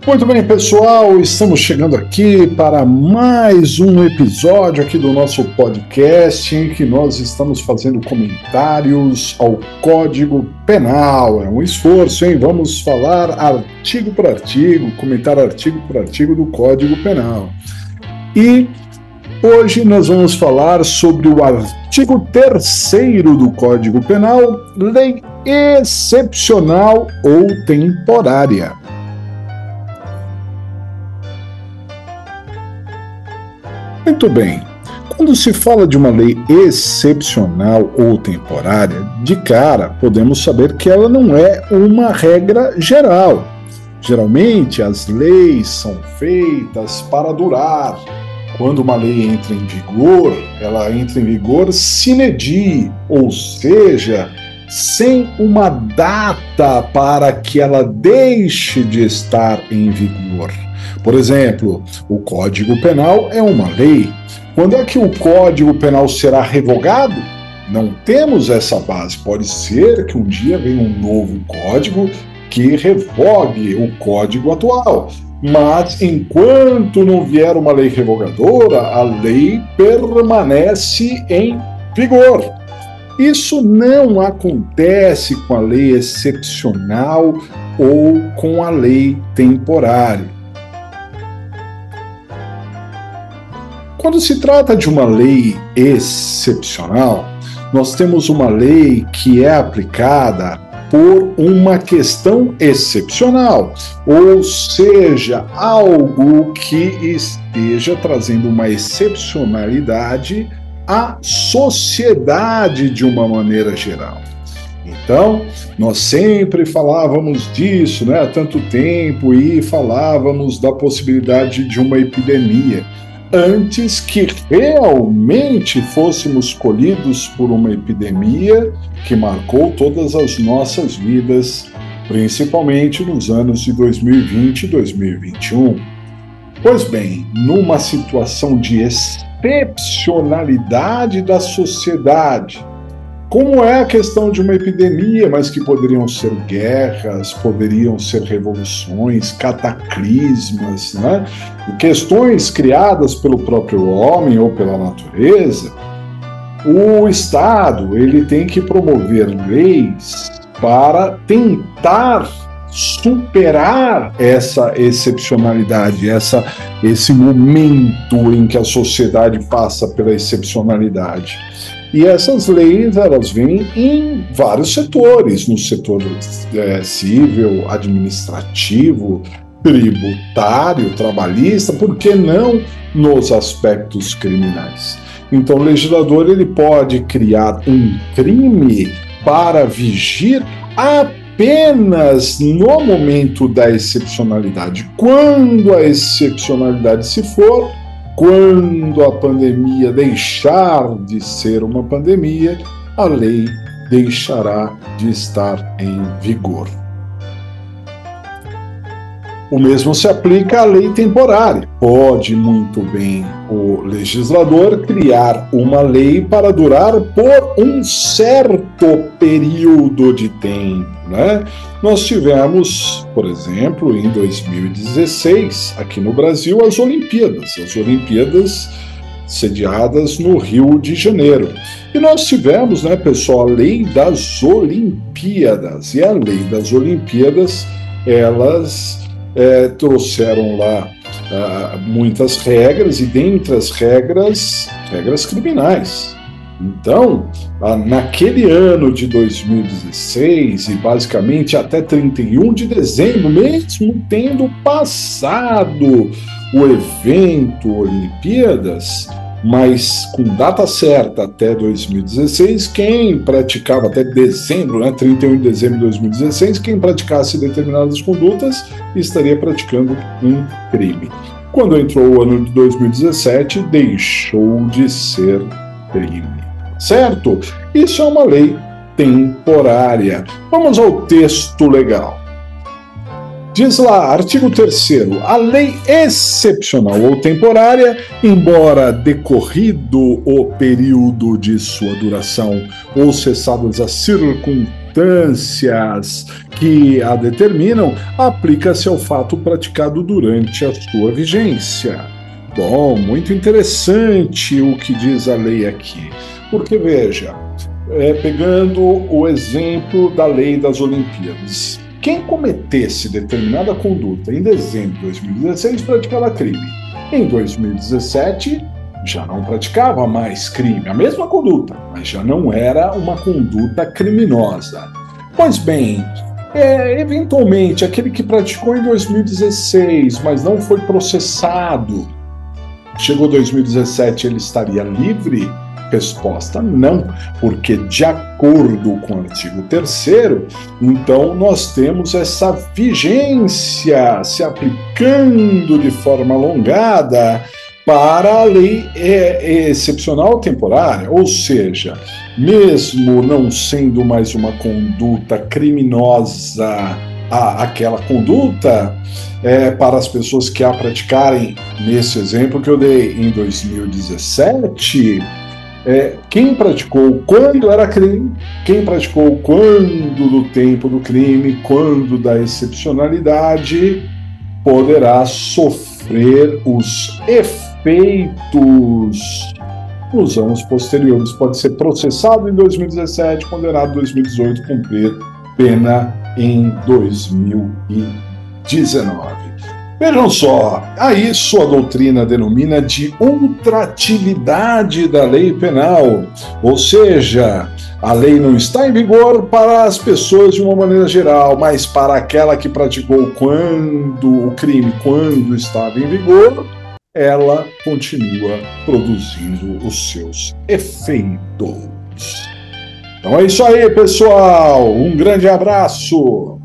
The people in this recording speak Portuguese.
Muito bem, pessoal, estamos chegando aqui para mais um episódio aqui do nosso podcast em que nós estamos fazendo comentários ao Código Penal. É um esforço, hein? Vamos falar artigo por artigo, comentar artigo por artigo do Código Penal. E hoje nós vamos falar sobre o artigo 3º do Código Penal, lei excepcional ou temporária. Muito bem, quando se fala de uma lei excepcional ou temporária, de cara podemos saber que ela não é uma regra geral. Geralmente as leis são feitas para durar. Quando uma lei entra em vigor, ela entra em vigor sine die, ou seja, sem uma data para que ela deixe de estar em vigor. Por exemplo, o Código Penal é uma lei. Quando é que o Código Penal será revogado? Não temos essa base. Pode ser que um dia venha um novo código que revogue o código atual. Mas enquanto não vier uma lei revogadora, a lei permanece em vigor. Isso não acontece com a lei excepcional ou com a lei temporária. Quando se trata de uma lei excepcional, nós temos uma lei que é aplicada por uma questão excepcional, ou seja, algo que esteja trazendo uma excepcionalidade à sociedade de uma maneira geral. Então, nós sempre falávamos disso, há tanto tempo, e falávamos da possibilidade de uma epidemia, antes que realmente fôssemos colhidos por uma epidemia que marcou todas as nossas vidas, principalmente nos anos de 2020 e 2021. Pois bem, numa situação de excepcionalidade da sociedade, como é a questão de uma epidemia, mas que poderiam ser guerras, poderiam ser revoluções, cataclismas, questões criadas pelo próprio homem ou pela natureza, o Estado ele tem que promover leis para tentar superar essa excepcionalidade, esse momento em que a sociedade passa pela excepcionalidade. E essas leis, elas vêm em vários setores, no setor civil, administrativo, tributário, trabalhista, por que não nos aspectos criminais? Então, o legislador ele pode criar um crime para vigir apenas no momento da excepcionalidade. Quando a excepcionalidade se for, quando a pandemia deixar de ser uma pandemia, a lei deixará de estar em vigor. O mesmo se aplica à lei temporária. Pode muito bem o legislador criar uma lei para durar por um certo período de tempo, Nós tivemos, por exemplo, em 2016, aqui no Brasil, as Olimpíadas sediadas no Rio de Janeiro. E nós tivemos, pessoal, a lei das Olimpíadas. E a lei das Olimpíadas, elas trouxeram lá muitas regras, e dentre as regras criminais. Então, naquele ano de 2016, e basicamente até 31 de dezembro, mesmo tendo passado o evento Olimpíadas, mas com data certa até 2016, quem praticava até dezembro, 31 de dezembro de 2016, quem praticasse determinadas condutas estaria praticando um crime. Quando entrou o ano de 2017, deixou de ser crime. Certo? Isso é uma lei temporária. Vamos ao texto legal. Diz lá, artigo 3º, a lei excepcional ou temporária, embora decorrido o período de sua duração ou cessadas as circunstâncias que a determinam, aplica-se ao fato praticado durante a sua vigência. Bom, muito interessante o que diz a lei aqui, porque veja, pegando o exemplo da lei das Olimpíadas, quem cometesse determinada conduta em dezembro de 2016 praticava crime. Em 2017, já não praticava mais crime, a mesma conduta, mas já não era uma conduta criminosa. Pois bem, eventualmente, aquele que praticou em 2016, mas não foi processado, chegou 2017, ele estaria livre? Resposta: não, porque de acordo com o artigo 3º, então nós temos essa vigência se aplicando de forma alongada para a lei excepcional temporária, ou seja, mesmo não sendo mais uma conduta criminosa aquela conduta, para as pessoas que a praticarem, nesse exemplo que eu dei, em 2017, quem praticou quando era crime, quem praticou quando do tempo do crime, quando da excepcionalidade, poderá sofrer os efeitos nos anos posteriores. Pode ser processado em 2017, condenado em 2018, cumprir pena em 2019. Vejam só, a isso a doutrina denomina de ultratividade da lei penal, ou seja, a lei não está em vigor para as pessoas de uma maneira geral, mas para aquela que praticou quando o crime, quando estava em vigor, ela continua produzindo os seus efeitos. Então é isso aí, pessoal. Um grande abraço.